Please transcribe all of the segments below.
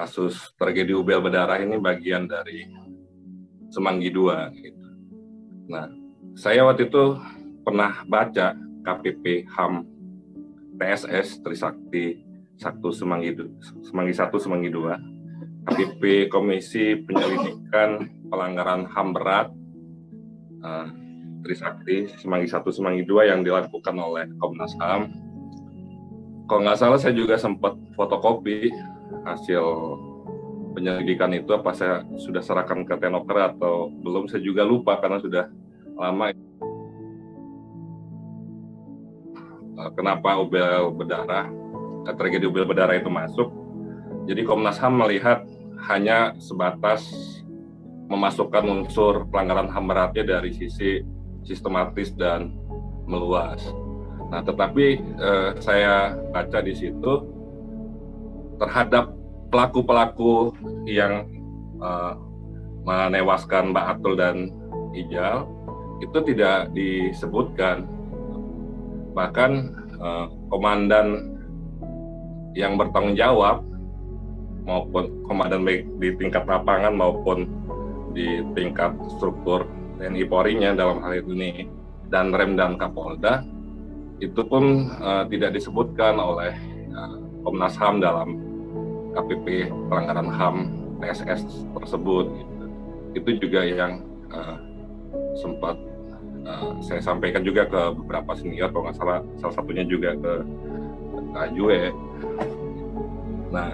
kasus tragedi Ubel Bedara ini bagian dari Semanggi II gitu. Nah, saya waktu itu pernah baca KPP HAM PSS Trisakti 1 Semanggi 1 Semanggi 2, KPP Komisi Penyelidikan Pelanggaran HAM Berat Trisakti Semanggi 1 Semanggi 2 yang dilakukan oleh Komnas HAM. Kalau nggak salah saya juga sempat fotokopi hasil penyelidikan itu, apa saya sudah serahkan ke Tenokra atau belum, saya juga lupa karena sudah lama. Kenapa tragedi Ubel Bedara itu masuk? Jadi Komnas HAM melihat hanya sebatas memasukkan unsur pelanggaran HAM beratnya dari sisi sistematis dan meluas. Nah, tetapi saya baca di situ terhadap pelaku-pelaku yang menewaskan Mbak Atul dan Ijal itu tidak disebutkan. Bahkan komandan yang bertanggung jawab maupun komandan baik di tingkat lapangan maupun di tingkat struktur TNI Polri-nya dalam hal ini dan Rem dan Kapolda itu pun tidak disebutkan oleh Komnas HAM dalam KPP pelanggaran HAM PSS tersebut. Gitu. Itu juga yang sempat saya sampaikan juga ke beberapa senior, kalau nggak salah satunya juga ke Ajwe. Nah,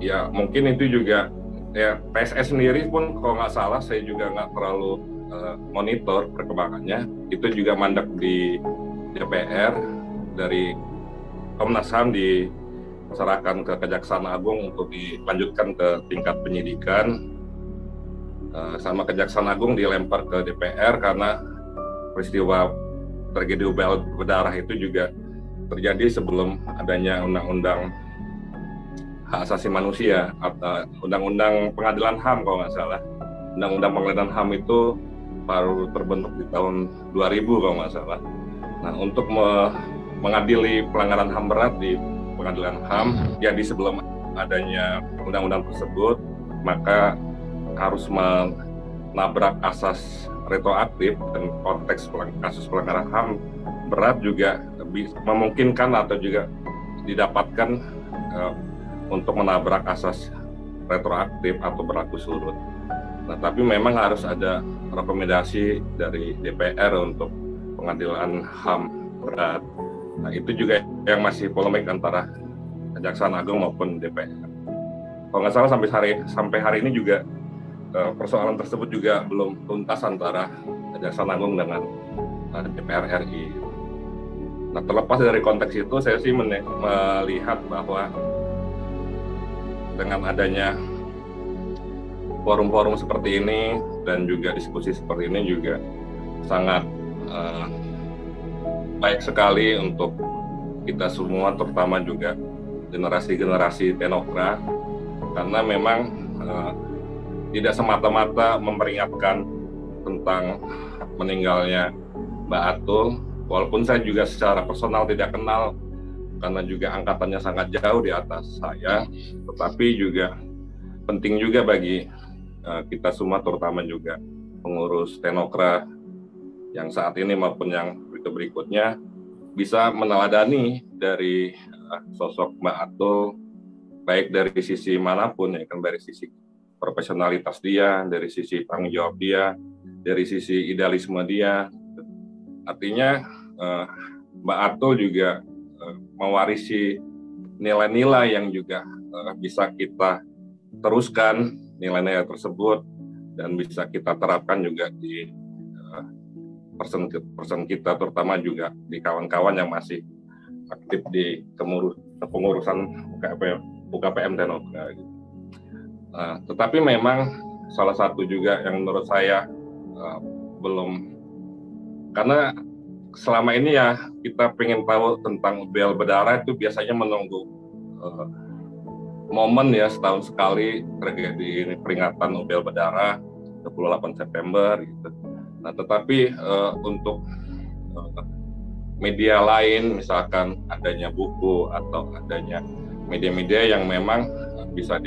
ya mungkin itu juga ya PSS sendiri pun kalau nggak salah saya juga nggak terlalu monitor perkembangannya. Itu juga mandek di DPR dari Komnas HAM diserahkan ke Kejaksaan Agung untuk dilanjutkan ke tingkat penyidikan, sama Kejaksaan Agung dilempar ke DPR karena peristiwa tragedi Ubel Bedara itu juga terjadi sebelum adanya Undang-Undang Hak Asasi Manusia atau Undang-Undang Pengadilan HAM kalau nggak salah. Undang-Undang Pengadilan HAM itu baru terbentuk di tahun 2000 kalau nggak salah. Nah, untuk mengadili pelanggaran HAM berat di Pengadilan HAM, jadi sebelum adanya undang-undang tersebut, maka harus menabrak asas retroaktif dan konteks kasus pelanggaran HAM berat juga memungkinkan atau juga didapatkan untuk menabrak asas retroaktif atau berlaku surut. Nah, tapi memang harus ada rekomendasi dari DPR untuk pengadilan HAM berat. Nah, itu juga yang masih polemik antara Kejaksaan Agung maupun DPR. Kalau nggak salah sampai hari ini juga persoalan tersebut juga belum tuntas antara Kejaksaan Agung dengan DPR RI. Nah, terlepas dari konteks itu, saya sih melihat bahwa dengan adanya forum-forum seperti ini dan juga diskusi seperti ini juga sangat baik sekali untuk kita semua, terutama juga generasi-generasi Tenokra, karena memang tidak semata-mata memperingatkan tentang meninggalnya Mbak Atul, walaupun saya juga secara personal tidak kenal karena juga angkatannya sangat jauh di atas saya, tetapi juga penting juga bagi kita semua, terutama juga pengurus Tenokra yang saat ini maupun yang berikutnya, bisa meneladani dari sosok Mbak Atul, baik dari sisi manapun, ya kan, dari sisi profesionalitas dia, dari sisi tanggung jawab dia, dari sisi idealisme dia. Artinya Mbak Atul juga mewarisi nilai-nilai yang juga bisa kita teruskan, nilai-nilai tersebut, dan bisa kita terapkan juga di person kita, terutama juga di kawan-kawan yang masih aktif di kepengurusan UKPM Tenokra. Tetapi memang salah satu juga yang menurut saya belum, karena selama ini ya kita pengen tahu tentang Ubel Bedara itu biasanya menunggu momen ya, setahun sekali tragedi ini, peringatan Ubel Bedara 28 September gitu. Nah, tetapi untuk media lain, misalkan adanya buku atau adanya media-media yang memang bisa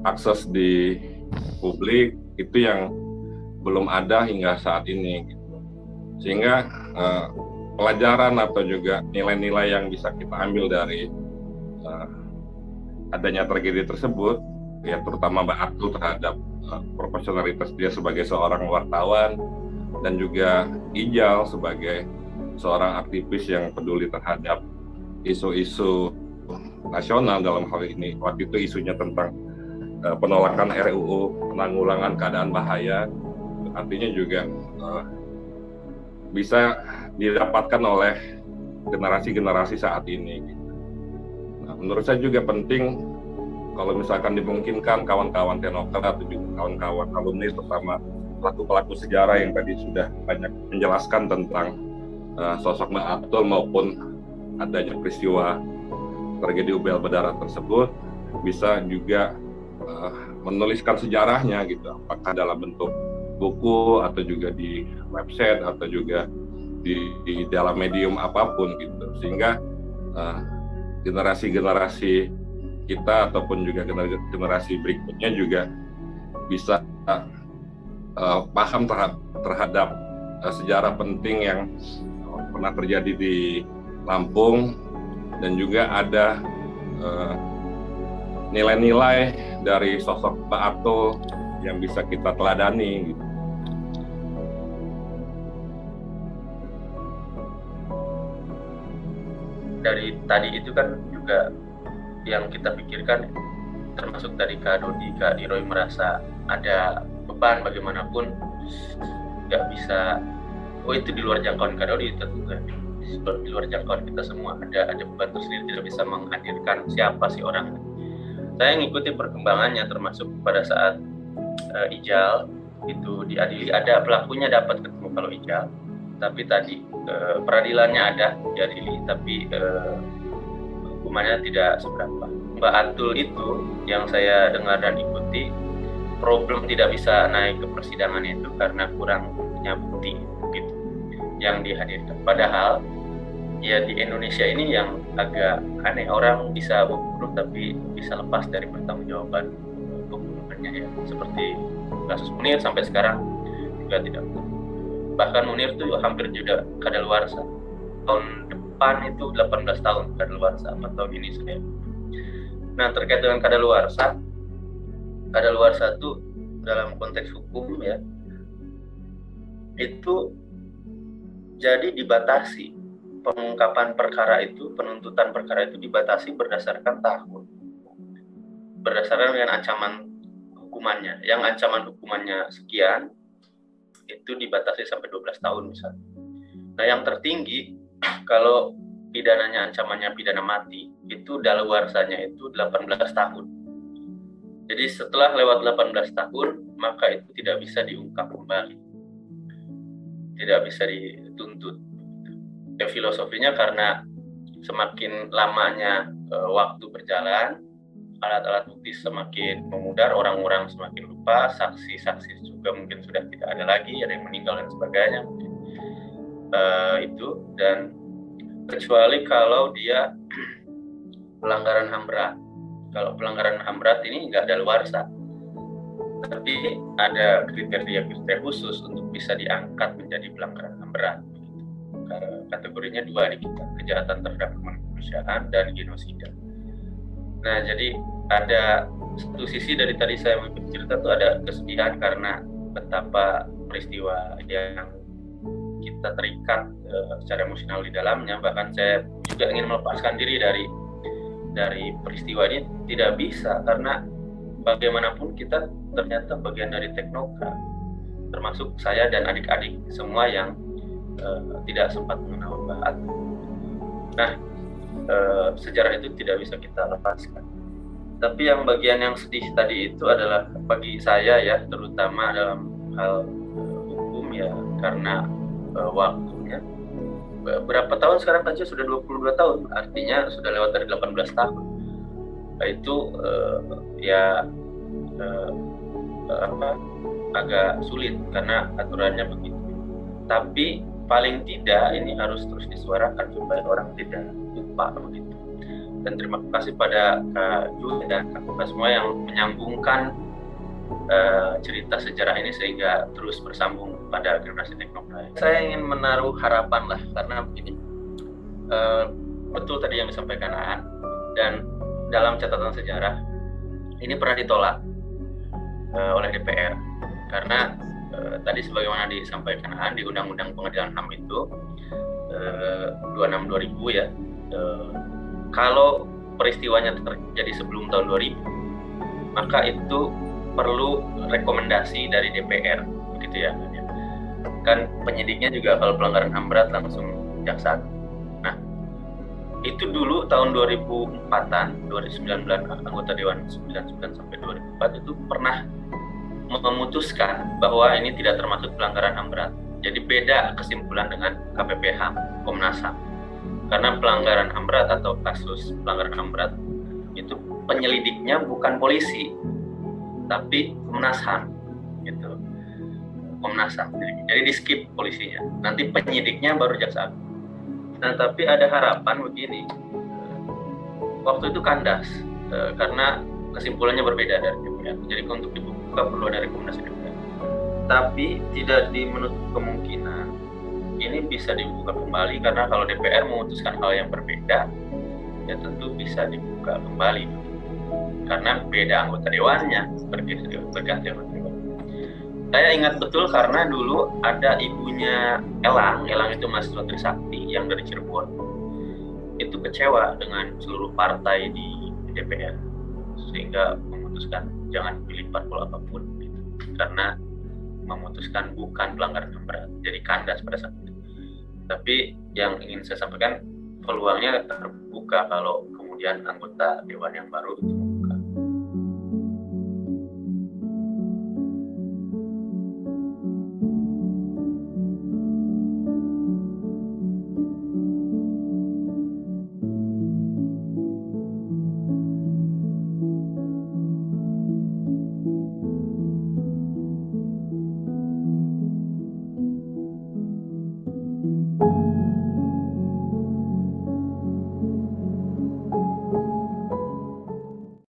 akses di publik itu yang belum ada hingga saat ini gitu. Sehingga pelajaran atau juga nilai-nilai yang bisa kita ambil dari adanya tragedi tersebut, ya terutama Mbak Atul terhadap profesionalitas dia sebagai seorang wartawan dan juga Ijal sebagai seorang aktivis yang peduli terhadap isu-isu nasional. Dalam hal ini waktu itu isunya tentang penolakan RUU penanggulangan keadaan bahaya, artinya juga bisa didapatkan oleh generasi-generasi saat ini. Nah, menurut saya juga penting kalau misalkan dimungkinkan kawan-kawan teknokrat atau juga kawan-kawan alumni, terutama pelaku-pelaku sejarah yang tadi sudah banyak menjelaskan tentang sosok Mbak Atul maupun adanya peristiwa tragedi UBL Bedara tersebut, bisa juga menuliskan sejarahnya gitu, apakah dalam bentuk buku atau juga di website atau juga di dalam medium apapun gitu, sehingga generasi-generasi kita ataupun juga generasi berikutnya juga bisa paham terhadap sejarah penting yang pernah terjadi di Lampung, dan juga ada nilai-nilai dari sosok Pak Atul yang bisa kita teladani gitu. Dari tadi itu kan juga yang kita pikirkan, termasuk tadi Kak Diroy merasa ada beban bagaimanapun nggak bisa, itu di luar jangkauan Kak Dodi, tentu di luar jangkauan kita semua, ada beban tersendiri, tidak bisa menghadirkan siapa sih orang. Saya ngikuti perkembangannya, termasuk pada saat Ijal itu diadili, ada pelakunya dapat ketemu kalau Ijal, tapi tadi peradilannya ada diadili, tapi hukumannya tidak seberapa. Mbak Atul itu yang saya dengar dan ikuti, problem tidak bisa naik ke persidangan itu karena kurangnya bukti gitu yang dihadirkan. Padahal ya di Indonesia ini yang agak aneh, orang bisa membunuh tapi bisa lepas dari pertanggungjawaban pembunuhannya ya, seperti kasus Munir sampai sekarang juga tidak. Bahkan Munir itu hampir juga kadaluarsa, tahun depan itu 18 tahun kadaluarsa, 4 tahun ini saya. Nah, terkait dengan kadaluarsa itu dalam konteks hukum ya, itu jadi dibatasi pengungkapan perkara itu, penuntutan perkara itu dibatasi berdasarkan tahun, berdasarkan dengan ancaman hukumannya. Yang ancaman hukumannya sekian, itu dibatasi sampai 12 tahun misalnya. Nah, yang tertinggi kalau pidananya ancamannya pidana mati, itu daluarsanya itu 18 tahun. Jadi setelah lewat 18 tahun, maka itu tidak bisa diungkap kembali, tidak bisa dituntut. Ya, filosofinya karena semakin lamanya waktu berjalan, alat-alat bukti semakin memudar, orang-orang semakin lupa, saksi-saksi juga mungkin sudah tidak ada lagi, ada yang meninggal dan sebagainya mungkin. Itu, dan kecuali kalau dia pelanggaran HAM berat. Kalau pelanggaran HAM berat ini nggak daluarsa, tapi ada kriteria khusus untuk bisa diangkat menjadi pelanggaran HAM berat. Kategorinya 2 di kita, kejahatan terhadap kemanusiaan dan genosida. Nah, jadi ada satu sisi dari tadi saya bercerita tuh ada kesedihan karena betapa peristiwa yang kita terikat secara emosional di dalamnya. Bahkan saya juga ingin melepaskan diri dari peristiwa ini, tidak bisa, karena bagaimanapun kita ternyata bagian dari teknokrat, termasuk saya dan adik-adik semua yang tidak sempat mengenal Mbak Atul. Nah, sejarah itu tidak bisa kita lepaskan. Tapi yang bagian yang sedih tadi itu adalah bagi saya ya, terutama dalam hal hukum ya, karena waktunya berapa tahun sekarang aja, sudah 22 tahun, artinya sudah lewat dari 18 tahun. Nah, itu agak sulit karena aturannya begitu. Tapi paling tidak ini harus terus disuarakan supaya orang tidak lupa begitu. dan terima kasih pada Kak Ju dan Kak semua yang menyambungkan cerita sejarah ini sehingga terus bersambung pada generasi teknokrasi. Saya ingin menaruh harapan lah, karena begini, betul tadi yang disampaikan Aan, dan dalam catatan sejarah ini pernah ditolak oleh DPR karena tadi sebagaimana disampaikan Aan di Undang-Undang Pengadilan HAM itu 26/2000 ya, kalau peristiwanya terjadi sebelum tahun 2000 maka itu perlu rekomendasi dari DPR, begitu ya. Kan penyidiknya juga kalau pelanggaran HAM berat langsung jaksa. Nah, itu dulu tahun 2004-an, 2019 anggota Dewan 99 sampai 2004 itu pernah memutuskan bahwa ini tidak termasuk pelanggaran HAM berat. Jadi beda kesimpulan dengan KPP HAM, Komnas HAM. Karena pelanggaran HAM berat atau kasus pelanggaran HAM berat itu penyelidiknya bukan polisi, tapi Komnas HAM gitu. Komnas HAM. Jadi di skip polisinya. Nanti penyidiknya baru jaksa agung. Nah, tapi ada harapan begini. Waktu itu kandas karena kesimpulannya berbeda dari DPR. Jadi untuk dibuka perlu ada rekomendasi DPR. Tapi tidak menutup kemungkinan ini bisa dibuka kembali, karena kalau DPR memutuskan hal yang berbeda, ya tentu bisa dibuka kembali. Karena beda anggota dewannya, berganti anggota dewan. Saya ingat betul karena dulu ada ibunya Elang itu mahasiswa Trisakti yang dari Cirebon, itu kecewa dengan seluruh partai di DPR sehingga memutuskan jangan pilih parpol apapun gitu. Karena memutuskan bukan pelanggaran HAM berat, jadi kandas pada saat itu. Tapi yang ingin saya sampaikan, peluangnya terbuka kalau kemudian anggota dewan yang baru itu